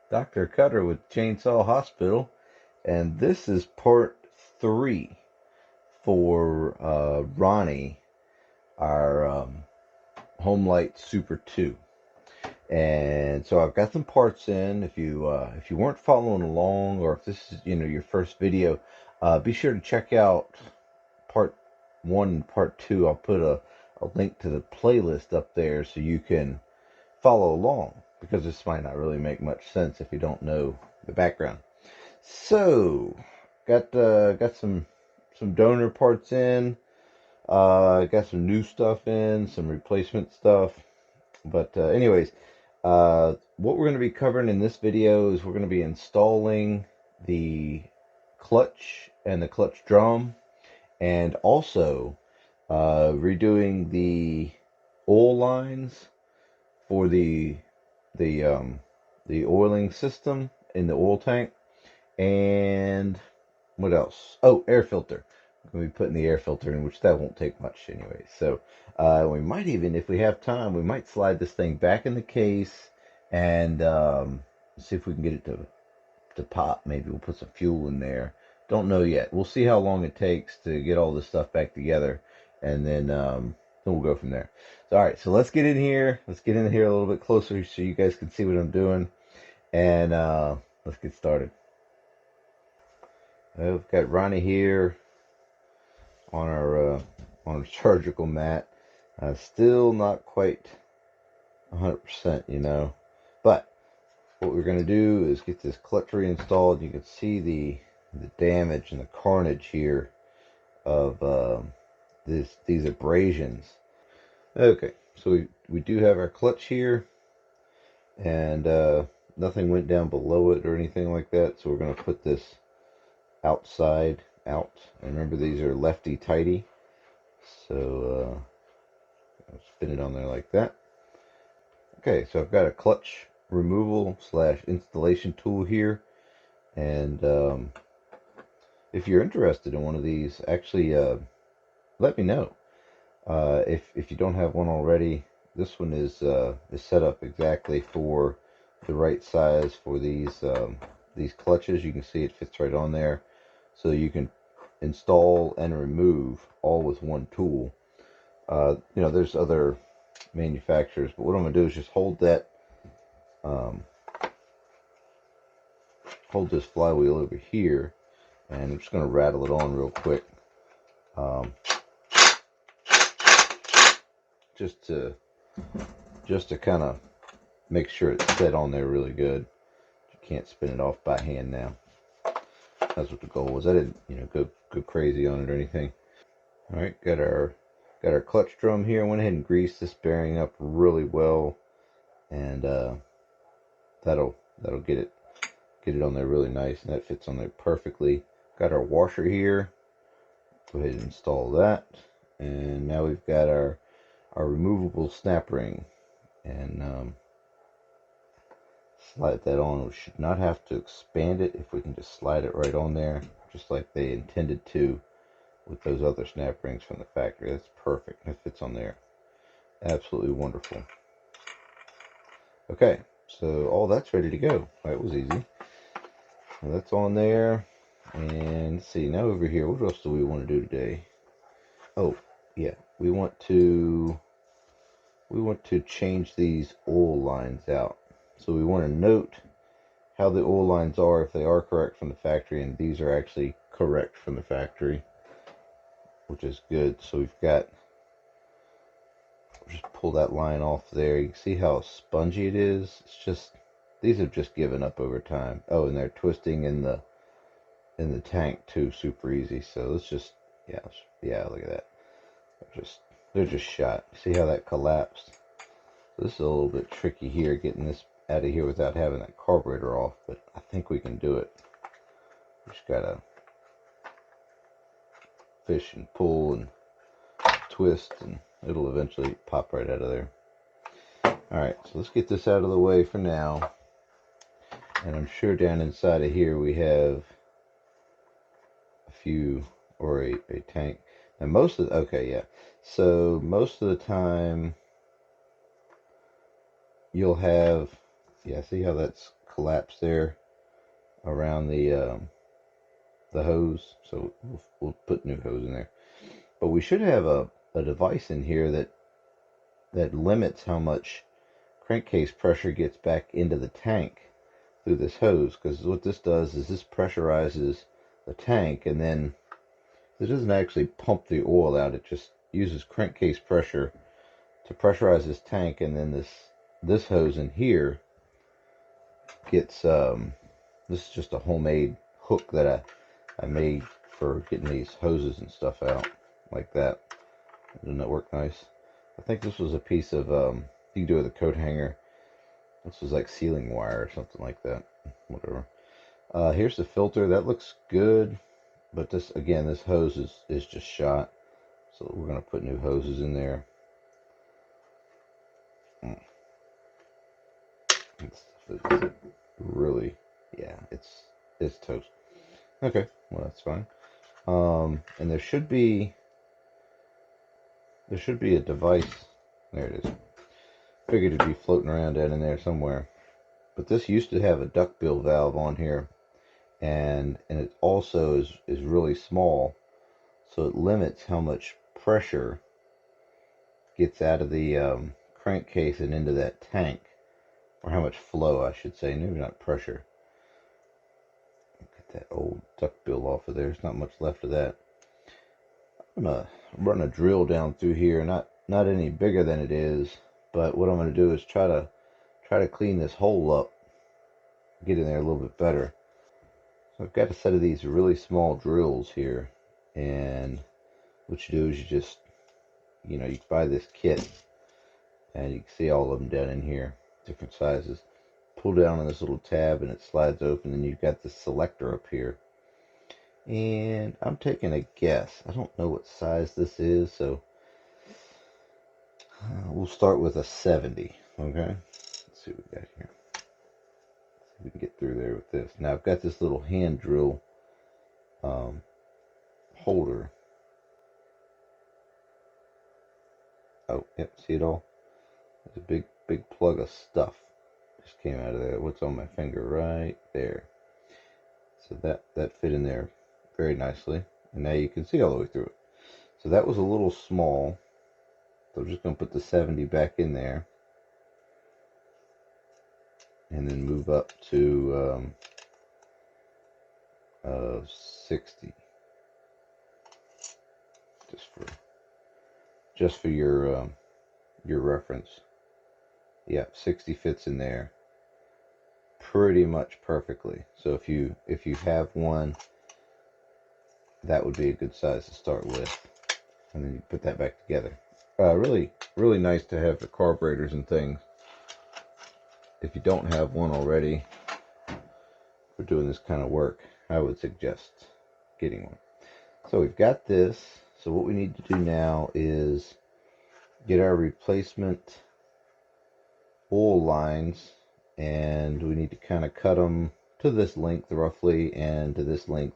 Dr. Cutter with Chainsaw Hospital, and this is part 3 for Ronnie, our Homelite Super 2. And so I've got some parts in. If you weren't following along, or if this is your first video, be sure to check out part 1 and part 2. I'll put a link to the playlist up there so you can follow along, because this might not really make much sense if you don't know the background. So, got some donor parts in. Got some new stuff in, some replacement stuff. But anyways, what we're going to be covering in this video is we're going to be installing the clutch and the clutch drum, and also redoing the oil lines for the oiling system in the oil tank. And what else? Oh, air filter. We're going to be putting the air filter in, which that won't take much anyway. So we might even, if we have time, we might slide this thing back in the case and see if we can get it to pop. Maybe we'll put some fuel in there. Don't know yet. We'll see how long it takes to get all this stuff back together, and then we'll go from there. So, all right, so let's get in here. Let's get in here a little bit closer so you guys can see what I'm doing, and let's get started. We've got Ronnie here on our surgical mat. Still not quite 100%, but what we're going to do is get this clutch reinstalled. You can see the damage and the carnage here of these abrasions. Okay, so we do have our clutch here, and nothing went down below it or anything like that. So we're going to put this outside out. And remember, these are lefty tighty. So I'll spin it on there like that. Okay, so I've got a clutch removal / installation tool here, and if you're interested in one of these, actually let me know. If you don't have one already, this one is set up exactly for the right size for these clutches. You can see it fits right on there, so you can install and remove all with one tool. There's other manufacturers, but what I'm going to do is just hold this flywheel over here, and I'm just going to rattle it on real quick, just to kind of make sure it's set on there really good. You can't spin it off by hand now. That's what the goal was. I didn't go crazy on it or anything. All right, got our clutch drum here. I went ahead and greased this bearing up really well, and that'll get it on there really nice, and that fits on there perfectly. Got our washer here. Go ahead and install that, and now we've got our removable snap ring, and slide that on. We should not have to expand it if we can just slide it right on there, just like they intended to with those other snap rings from the factory. That's perfect. It fits on there. Absolutely wonderful. Okay, so all that's ready to go. That was easy. Well, that's on there. And let's see, now over here, what else do we want to do today? Oh, yeah, we want to change these oil lines out. So we want to note how the oil lines are, if they are correct from the factory, and these are actually correct from the factory, which is good. So we've got, just pull that line off there. You can see how spongy it is. It's just, these have just given up over time. Oh, and they're twisting in the tank too, super easy. So let's just, yeah, look at that. They're just shot. See how that collapsed? So this is a little bit tricky here, getting this out of here without having that carburetor off, but I think we can do it. Just gotta fish and pull and twist, and it'll eventually pop right out of there. Alright, so let's get this out of the way for now. And I'm sure down inside of here we have a few, or a tank. And so most of the time you'll have, see how that's collapse there around the hose, so we'll put new hose in there. But we should have a device in here that limits how much crankcase pressure gets back into the tank through this hose, because what this does is this pressurizes the tank, and then it doesn't actually pump the oil out. It just uses crankcase pressure to pressurize this tank, and then this hose in here gets this is just a homemade hook that I made for getting these hoses and stuff out like that. Doesn't that work nice? I think this was a piece of you can do it with a coat hanger. This was like sealing wire or something like that. Whatever. Here's the filter. That looks good, but this again, this hose is just shot. So we're gonna put new hoses in there. It's really, yeah, it's toast. Okay, well that's fine. And there should be a device. There it is. Figured it'd be floating around down in there somewhere. But this used to have a duckbill valve on here, and it also is really small, so it limits how much pressure gets out of the crankcase and into that tank, or how much flow, I should say. Maybe not pressure. Get that old duckbill off of there. There's not much left of that. I'm gonna run a drill down through here, not any bigger than it is, but what I'm gonna do is try to clean this hole up, get in there a little bit better. So I've got a set of these really small drills here, and what you do is you just, you buy this kit, and you can see all of them down in here, different sizes. Pull down on this little tab and it slides open, and you've got this selector up here. And I'm taking a guess. I don't know what size this is, so we'll start with a 70, okay? Let's see what we got here. See if we can get through there with this. Now I've got this little hand drill holder. Oh, yep, see it all? There's a big plug of stuff just came out of there. What's on my finger right there? So that fit in there very nicely, and now you can see all the way through it. So that was a little small, so I'm just going to put the 70 back in there, and then move up to 60, just for your reference. Yeah, 60 fits in there pretty much perfectly. So if you have one, that would be a good size to start with, and then you put that back together. Really nice to have the carburetors and things. If you don't have one already for doing this kind of work, I would suggest getting one. So we've got this. So what we need to do now is get our replacement oil lines, and we need to kind of cut them to this length roughly, and to this length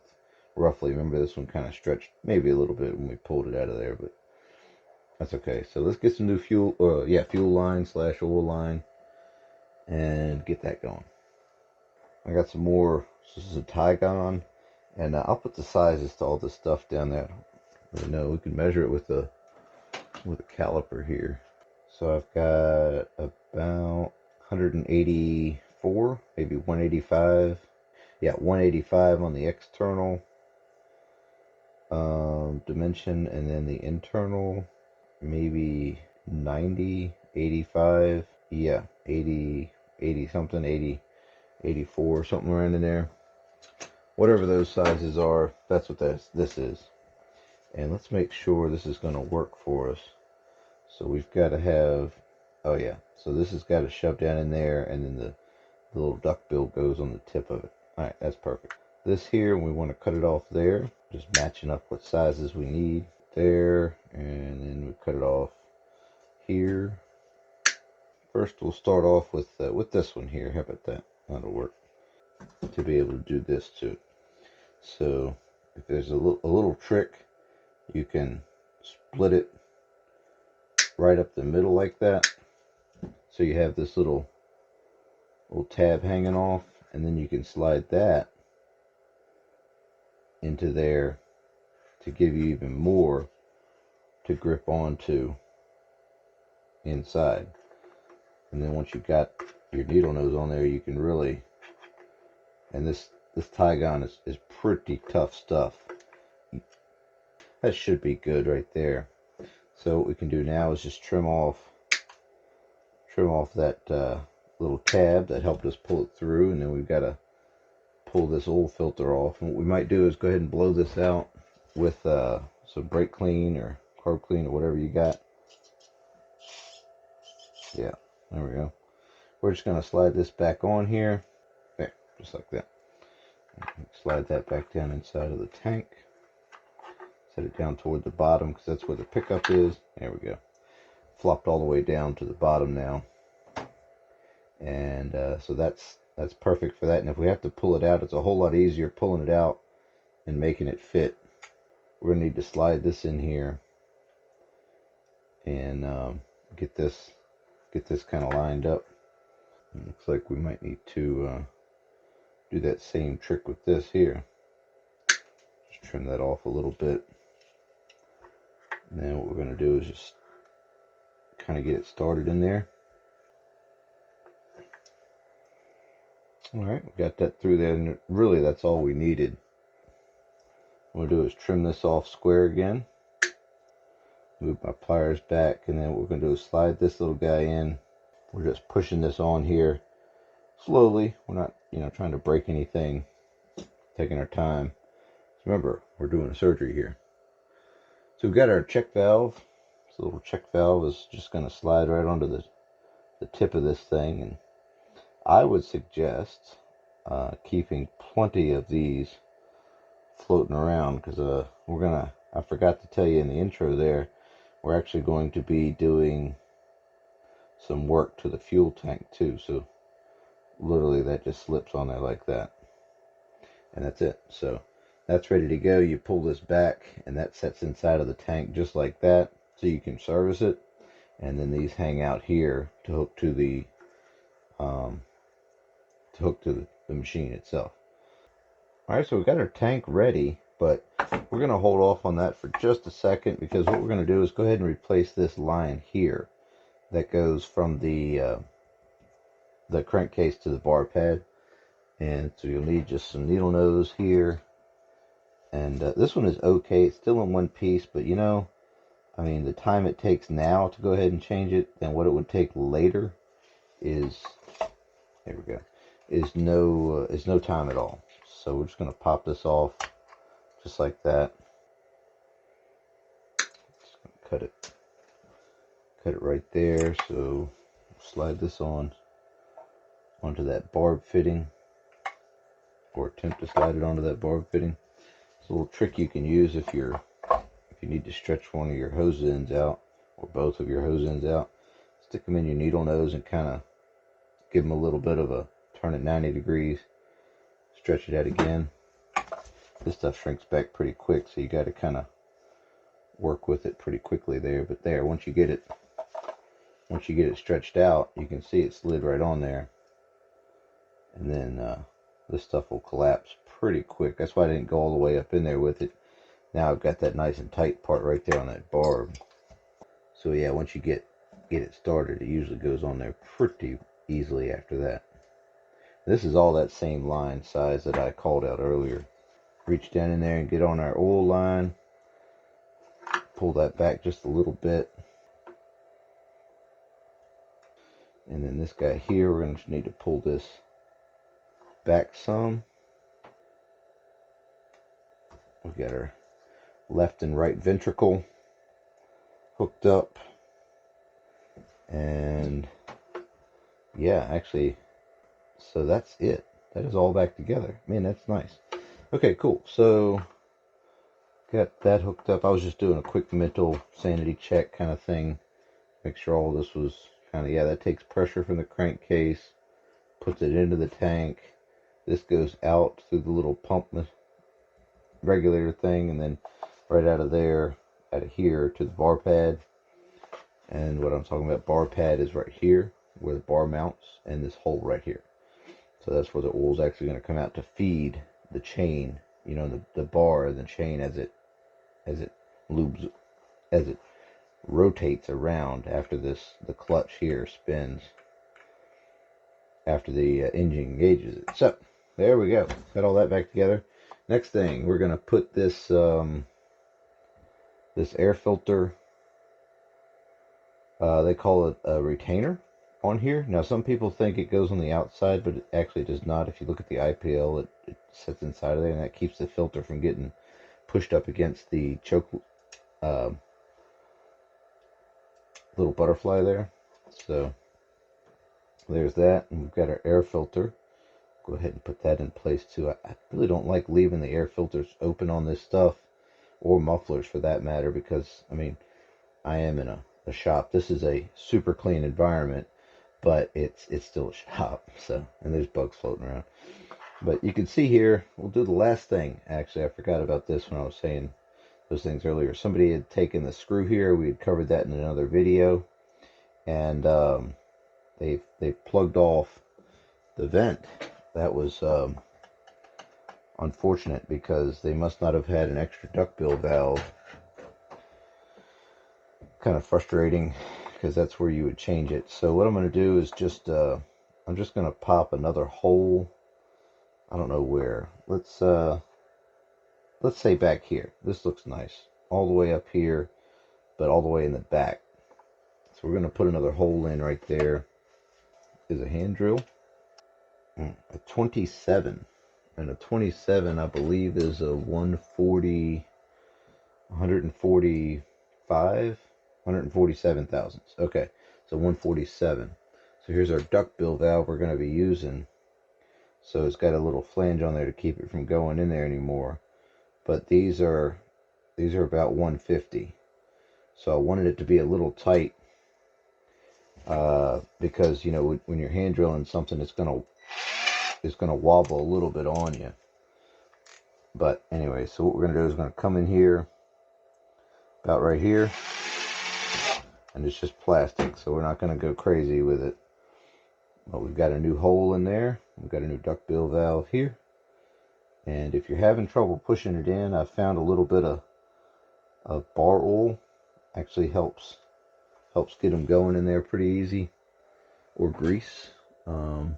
roughly. Remember, this one kind of stretched maybe a little bit when we pulled it out of there, but that's okay. So let's get some new fuel line / oil line, and get that going. I got some more. This is a Tygon, and I'll put the sizes to all this stuff down there. I don't know, we can measure it with a caliper here. So I've got about 184, maybe 185. Yeah, 185 on the external dimension, and then the internal maybe 90, 85. Yeah, 80 something, 80, 84, something around in there. Whatever those sizes are, that's what this is. And let's make sure this is going to work for us. So we've got to have, oh yeah, so this has got to shove down in there, and then the little duckbill goes on the tip of it. Alright, that's perfect. This here, we want to cut it off there, just matching up what sizes we need there, and then we cut it off here. First, we'll start off with this one here. How about that? That'll work. To be able to do this too. So if there's a little trick, you can split it right up the middle like that, so you have this little tab hanging off, and then you can slide that into there to give you even more to grip onto inside. And then once you've got your needle nose on there, you can really, and this tie gun is pretty tough stuff. That should be good right there. So what we can do now is just trim off that little tab that helped us pull it through, and then we've got to pull this old filter off. And what we might do is go ahead and blow this out with some brake clean or carb clean or whatever you got. Yeah, there we go. We're just going to slide this back on here. There, just like that. Slide that back down inside of the tank. Set it down toward the bottom because that's where the pickup is. There we go. Flopped all the way down to the bottom now. And so that's perfect for that. And if we have to pull it out, it's a whole lot easier pulling it out and making it fit. We're going to need to slide this in here and get this kind of lined up. It looks like we might need to do that same trick with this here. Just trim that off a little bit. And then what we're going to do is just kind of get it started in there. Alright, we got that through there, and really that's all we needed. What we'll do is trim this off square again. Move my pliers back, and then what we're going to do is slide this little guy in. We're just pushing this on here slowly. We're not, trying to break anything. Taking our time. Remember, we're doing a surgery here. So we've got our check valve. This little check valve is just going to slide right onto the tip of this thing, and I would suggest keeping plenty of these floating around because I forgot to tell you in the intro there, we're actually going to be doing some work to the fuel tank too. So literally that just slips on there like that. And that's it. So that's ready to go. You pull this back and that sets inside of the tank just like that. So you can service it. And then these hang out here to hook to the machine itself. Alright, so we've got our tank ready, but we're going to hold off on that for just a second because what we're going to do is go ahead and replace this line here that goes from the crankcase to the bar pad. And so you'll need just some needle nose here. And this one is okay. It's still in one piece, but the time it takes now to go ahead and change it than what it would take later is, there we go, is no time at all. So we're just going to pop this off just like that. Just going to cut it right there. So slide this onto that barb fitting, or attempt to slide it onto that barb fitting. It's a little trick you can use if you need to stretch one of your hose ends out, or both of your hose ends out. Stick them in your needle nose and kind of give them a little bit of a turn it 90 degrees. Stretch it out again. This stuff shrinks back pretty quick, so you got to kind of work with it pretty quickly there. But there, once you get it stretched out, you can see it slid right on there. And then this stuff will collapse pretty quick. That's why I didn't go all the way up in there with it. Now I've got that nice and tight part right there on that barb. So yeah, once you get it started, it usually goes on there pretty easily after that. This is all that same line size that I called out earlier. Reach down in there and get on our oil line. Pull that back just a little bit. And then this guy here, we're going to need to pull this back some. We've got our left and right ventricle hooked up. And yeah, actually, so that's it. That is all back together. Man, that's nice. Okay, cool. So got that hooked up. I was just doing a quick mental sanity check kind of thing. Make sure all this was kind of, yeah, that takes pressure from the crankcase, puts it into the tank. This goes out through the little pump regulator thing, and then right out of here to the bar pad. And what I'm talking about, bar pad, is right here where the bar mounts, and this hole right here. So that's where the oil is actually going to come out to feed the chain, you know, the bar and the chain as it loops, as it rotates around after the clutch here spins after the engine engages it. So there we go. Got all that back together. Next thing, we're going to put this this air filter. They call it a retainer on here. Now, some people think it goes on the outside, but it actually does not. If you look at the IPL, it sits inside of there, and that keeps the filter from getting pushed up against the choke little butterfly there. So there's that, and we've got our air filter. Go ahead and put that in place too. I really don't like leaving the air filters open on this stuff, or mufflers for that matter, because I mean, I am in a shop. This is a super clean environment, but it's still a shop. So, and there's bugs floating around. But you can see here, we'll do the last thing. Actually, I forgot about this when I was saying those things earlier. Somebody had taken the screw here. We had covered that in another video, and they plugged off the vent. That was unfortunate because they must not have had an extra duckbill valve. Kind of frustrating because that's where you would change it. So what I'm going to do is just I'm just going to pop another hole. I don't know where. Let's say back here. This looks nice. All the way up here, but all the way in the back. So we're going to put another hole in right there. Is a hand drill. A 27. And a 27, I believe, is a 140, 145, 147 thousandths. Okay, so 147. So here's our duckbill valve we're going to be using. So it's got a little flange on there to keep it from going in there anymore. But these are about 150. So I wanted it to be a little tight because, you know, when you're hand drilling something, it's gonna wobble a little bit on you. But anyway, so what we're gonna do is we're gonna come in here about right here, and it's just plastic, so we're not gonna go crazy with it. But we've got a new hole in there. We've got a new duckbill valve here. And if you're having trouble pushing it in, I found a little bit of bar oil actually helps get them going in there pretty easy, or grease. Got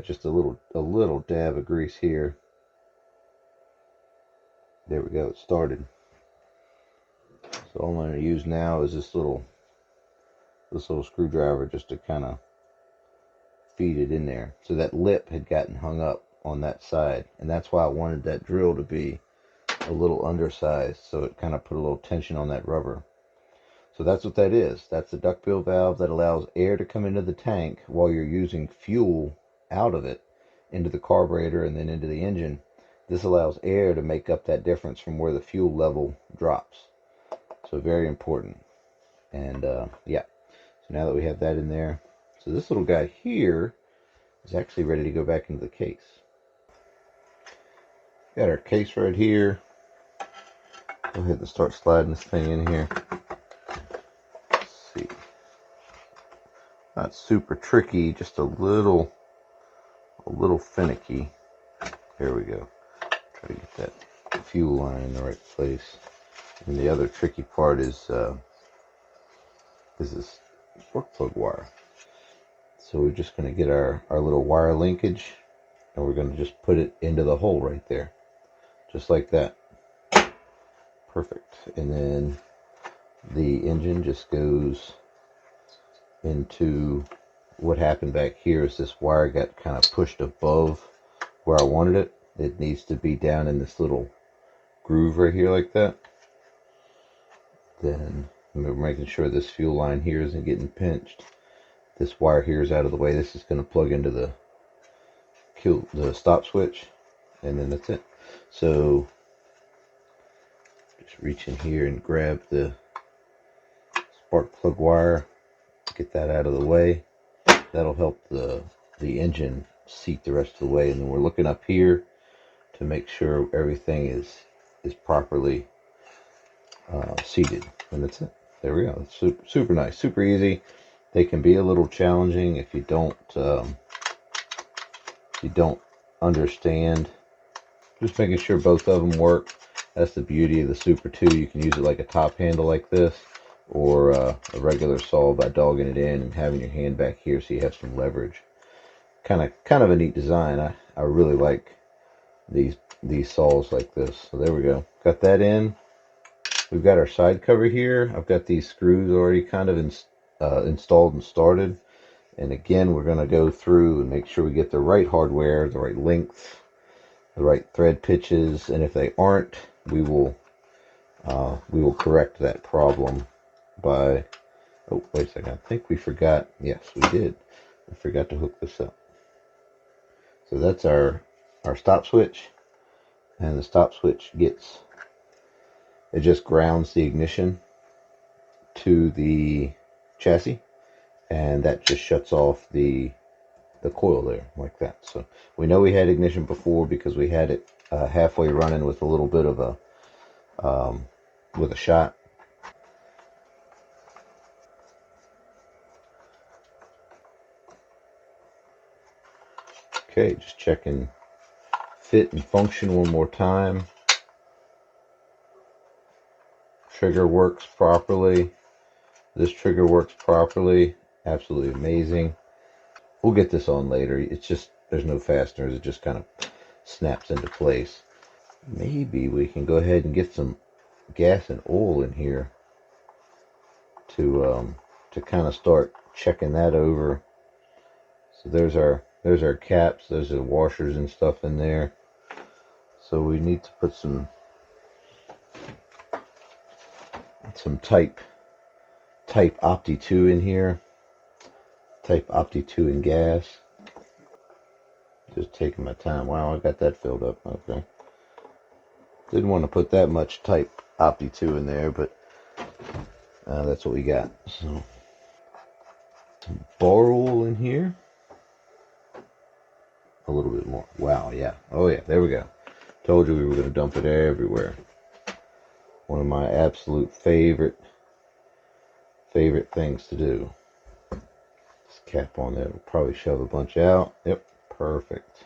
just a little dab of grease here. There we go. It started. So all I'm going to use now is this little screwdriver just to kind of feed it in there. So that lip had gotten hung up on that side, and that's why I wanted that drill to be a little undersized, so it kind of put a little tension on that rubber. So that's what that is. That's the duckbill valve that allows air to come into the tank while you're using fuel out of it into the carburetor and then into the engine. This allows air to make up that difference from where the fuel level drops. So very important. And yeah, so now that we have that in there, so this little guy here is actually ready to go back into the case. Got our case right here. Go ahead and start sliding this thing in here. Let's see. Not super tricky, just a little finicky. There we go. Try to get that fuel line in the right place. And the other tricky part is this spark plug wire. So we're just going to get our little wire linkage, and we're going to just put it into the hole right there. Just like that. Perfect. And then the engine just goes into, what happened back here is this wire got kind of pushed above where I wanted it. It needs to be down in this little groove right here like that. Then we're making sure this fuel line here isn't getting pinched. This wire here is out of the way. This is going to plug into the stop switch, and then that's it. So just reach in here and grab the spark plug wire, get that out of the way. That'll help the engine seat the rest of the way. And then we're looking up here to make sure everything is properly seated, and that's it. There we go. It's super nice, super easy. They can be a little challenging if you don't you don't understand. Just making sure both of them work. That's the beauty of the Super 2. You can use it like a top handle like this, or a regular saw by dogging it in and having your hand back here so you have some leverage. Kind of a neat design. I really like these saws like this. So there we go. Got that in. We've got our side cover here. I've got these screws already kind of installed and started. And again, we're going to go through and make sure we get the right hardware, the right length, the right thread pitches, and if they aren't, we will correct that problem by. Oh, wait a second. I think we forgot. Yes, we did. We forgot to hook this up. So that's our stop switch, and the stop switch it just grounds the ignition to the chassis, and that just shuts off the coil there like that. So we know we had ignition before because we had it halfway running with a little bit of with a shot. Okay, just checking fit and function one more time. Trigger works properly. This trigger works properly. Absolutely amazing. We'll get this on later. It's just, there's no fasteners. It just kind of snaps into place. Maybe we can go ahead and get some gas and oil in here to kind of start checking that over. So there's our caps. There's the washers and stuff in there. So we need to put some type Opti 2 in here. Type Opti 2 in gas. Just taking my time. Wow, I got that filled up. Okay. Didn't want to put that much type Opti 2 in there, but that's what we got. So some bar oil in here. A little bit more. Wow, yeah. Oh yeah, there we go. Told you we were going to dump it everywhere. One of my absolute favorite things to do. This cap on there. We'll probably shove a bunch out. Yep, perfect.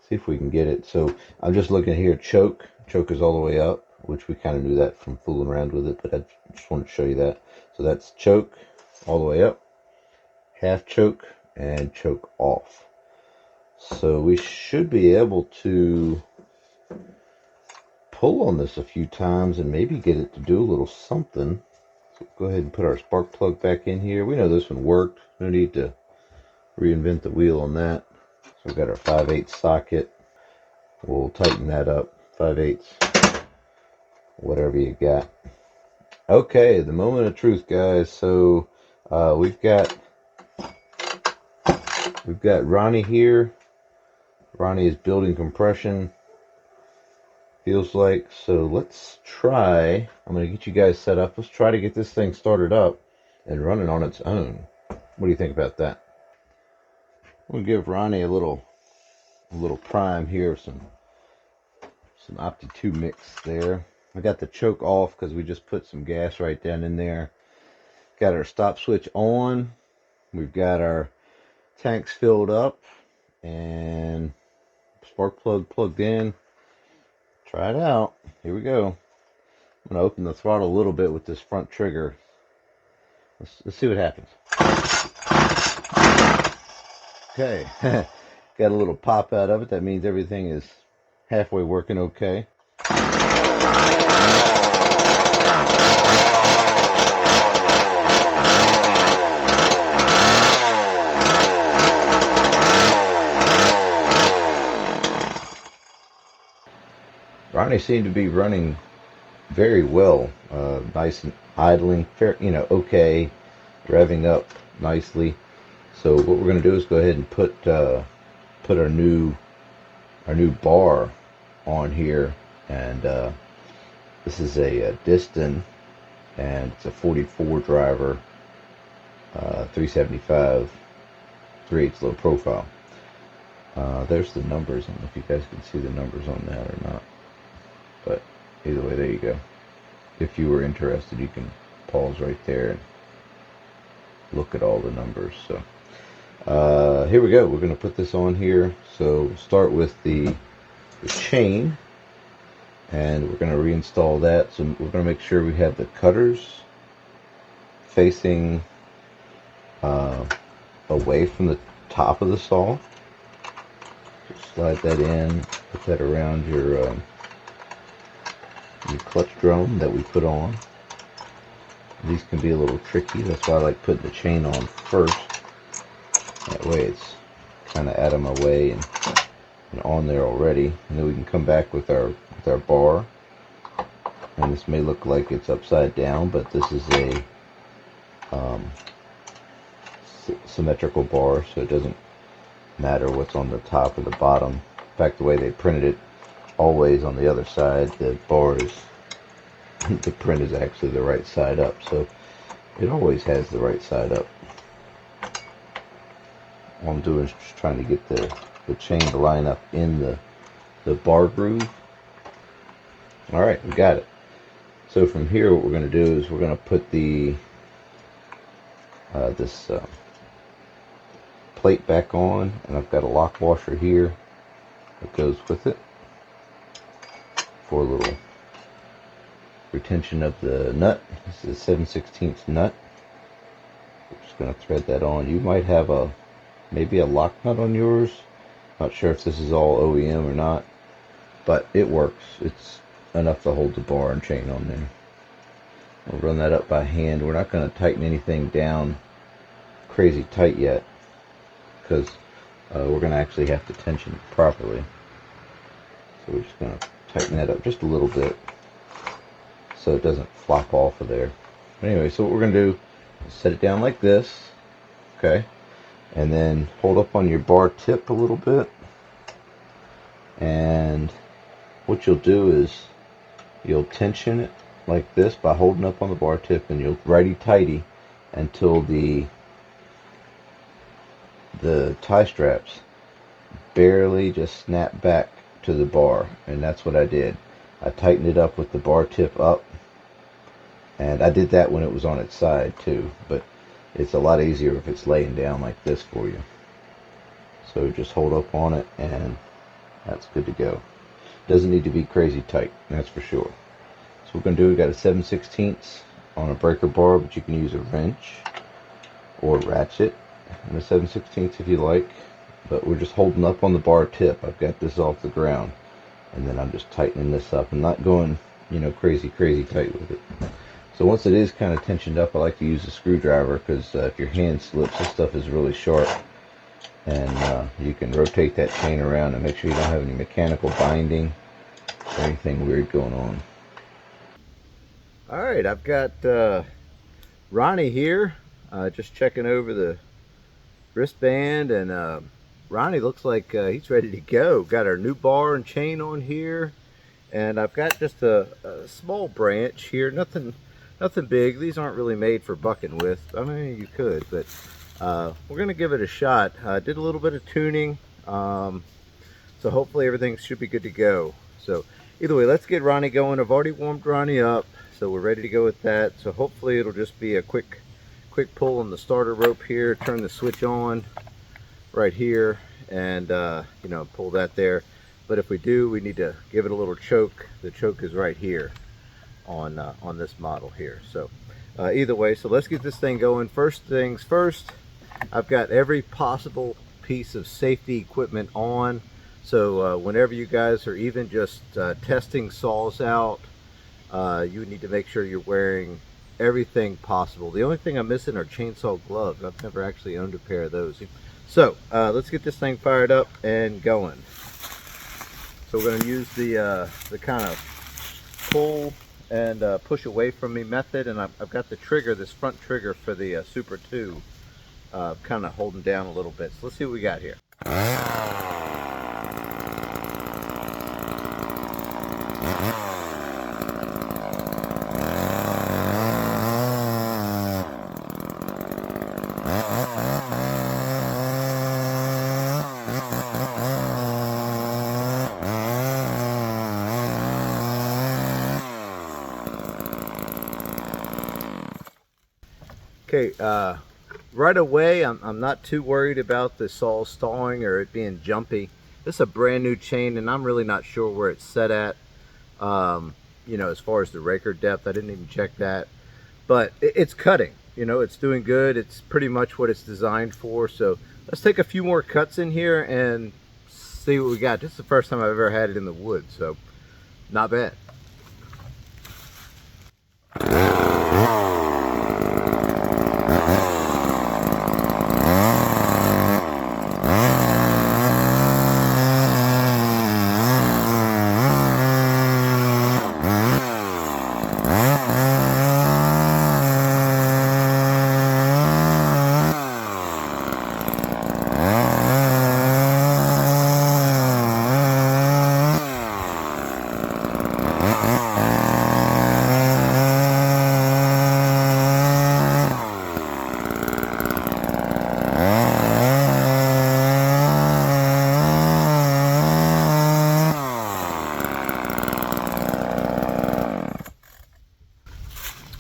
See if we can get it. So I'm just looking here. Choke is all the way up, which we kind of knew that from fooling around with it, but I just wanted to show you that. So that's choke all the way up, half choke, and choke off. So we should be able to pull on this a few times and maybe get it to do a little something. So go ahead and put our spark plug back in here. We know this one worked. No need to reinvent the wheel on that. So we've got our 5/8 socket. We'll tighten that up. 5/8, whatever you got. Okay, the moment of truth, guys. So we've got Ronnie here. Ronnie is building compression, feels like. So let's try. I'm going to get you guys set up. Let's try to get this thing started up and running on its own. What do you think about that? We'll give Ronnie a little prime here, some Opti 2 mix there. I got the choke off because we just put some gas right down in there. Got our stop switch on. We've got our tanks filled up and spark plug plugged in. Try it out. Here we go. I'm going to open the throttle a little bit with this front trigger. Let's see what happens. Okay. Got a little pop out of it. That means everything is halfway working okay. Ronnie seemed to be running very well, nice and idling, fair, okay, revving up nicely. So what we're going to do is go ahead and put our new bar on here, and this is a Diston, and it's a 44 driver, 375, 3/8 low profile. There's the numbers. I don't know if you guys can see the numbers on that or not. But either way, there you go. If you were interested, you can pause right there and look at all the numbers. So Here we go. We're going to put this on here. So we'll start with the chain, and we're going to reinstall that. So we're going to make sure we have the cutters facing away from the top of the saw. Just slide that in, put that around your clutch drum that we put on. These can be a little tricky, that's why I like putting the chain on first. That way it's kind of out of my way and on there already. And then we can come back with our bar. And this may look like it's upside down, but this is a symmetrical bar, so it doesn't matter what's on the top or the bottom. In fact, the way they printed it, always on the other side, the bar is the print is actually the right side up, so it always has the right side up. All I'm doing is just trying to get the chain to line up in the bar groove. Alright, we got it. So from here, what we're going to do is we're going to put the this plate back on, and I've got a lock washer here that goes with it for a little retention of the nut. This is a 7/16 nut. We're just going to thread that on. You might have maybe a lock nut on yours. Not sure if this is all OEM or not, but it works. It's enough to hold the bar and chain on there. We'll run that up by hand. We're not going to tighten anything down crazy tight yet, because we're going to actually have to tension it properly. So we're just going to tighten that up just a little bit so it doesn't flop off of there. But anyway, so what we're going to do is set it down like this, okay, and then hold up on your bar tip a little bit, and what you'll do is you'll tension it like this by holding up on the bar tip, and you'll righty-tighty until the tie straps barely just snap back to the bar, and that's what I did. I tightened it up with the bar tip up, and I did that when it was on its side too, but it's a lot easier if it's laying down like this for you. So just hold up on it, and that's good to go. Doesn't need to be crazy tight, that's for sure. So what we're going to do, we got a 7/16 on a breaker bar, but you can use a wrench or ratchet and a 7/16 if you like, but we're just holding up on the bar tip. I've got this off the ground, and then I'm just tightening this up and not going, crazy tight with it. So once it is kind of tensioned up, I like to use a screwdriver, because if your hand slips, this stuff is really sharp, and you can rotate that chain around and make sure you don't have any mechanical binding or anything weird going on. Alright, I've got Ronnie here, just checking over the wristband, and Ronnie looks like he's ready to go. Got our new bar and chain on here, and I've got just a small branch here, nothing big. These aren't really made for bucking with. I mean, you could, but we're gonna give it a shot. Did a little bit of tuning, so hopefully everything should be good to go. So either way, let's get Ronnie going. I've already warmed Ronnie up, so we're ready to go with that. So hopefully it'll just be a quick pull on the starter rope here, turn the switch on right here, and pull that there. But if we do, we need to give it a little choke. The choke is right here on this model here. So either way, so let's get this thing going. First things first, I've got every possible piece of safety equipment on. So whenever you guys are even just testing saws out, you need to make sure you're wearing everything possible. The only thing I'm missing are chainsaw gloves. I've never actually owned a pair of those. So let's get this thing fired up and going. So we're going to use the kind of pull and push away from me method, and I've got the trigger, this front trigger for the Super 2, kind of holding down a little bit. So let's see what we got here. Okay, right away, I'm not too worried about the saw stalling or it being jumpy. This is a brand new chain, and I'm really not sure where it's set at. You know, as far as the raker depth, I didn't even check that. But it's cutting. You know, it's doing good. It's pretty much what it's designed for. So let's take a few more cuts in here and see what we got. This is the first time I've ever had it in the wood, so not bad.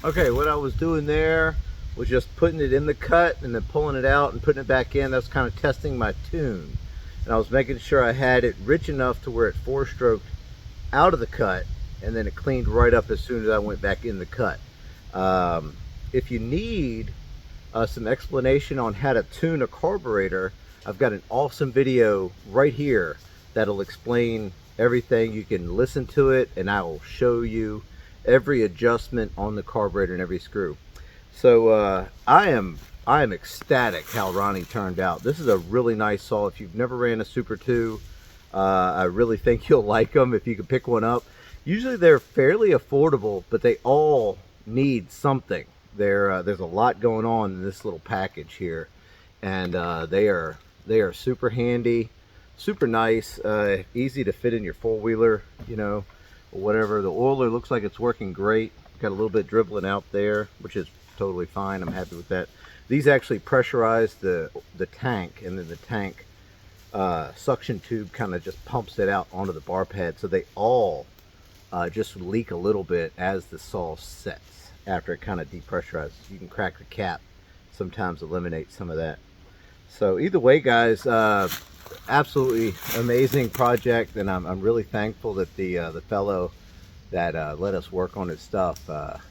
Okay, what I was doing there was just putting it in the cut and then pulling it out and putting it back in. That's kind of testing my tune. And I was making sure I had it rich enough to where it four-stroked out of the cut, and then it cleaned right up as soon as I went back in the cut. If you need some explanation on how to tune a carburetor, I've got an awesome video right here that'll explain everything. You can listen to it and I will show you every adjustment on the carburetor and every screw. So I am ecstatic how Ronnie turned out. This is a really nice saw. If you've never ran a Super 2, I really think you'll like them if you can pick one up. Usually they're fairly affordable, but they all need something. There's a lot going on in this little package here, and they are super handy, super nice, easy to fit in your four-wheeler, you know, or whatever. The oiler looks like it's working great. Got a little bit dribbling out there, which is totally fine. I'm happy with that. These actually pressurize the tank, and then the tank suction tube kind of just pumps it out onto the bar pad, so they all just leak a little bit as the saw sets after it kind of depressurizes. You can crack the cap, sometimes eliminate some of that. So either way, guys, absolutely amazing project, and I'm really thankful that the fellow that let us work on his stuff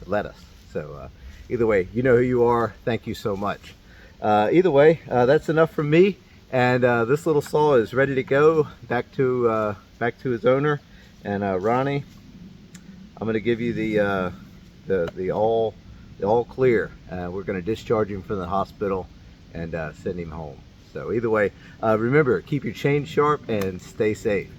let us. So either way, you know who you are. Thank you so much. Either way, that's enough from me, and this little saw is ready to go back to his owner. And Ronnie, I'm going to give you the all clear. We're going to discharge him from the hospital and send him home. So either way, remember, keep your chain sharp and stay safe.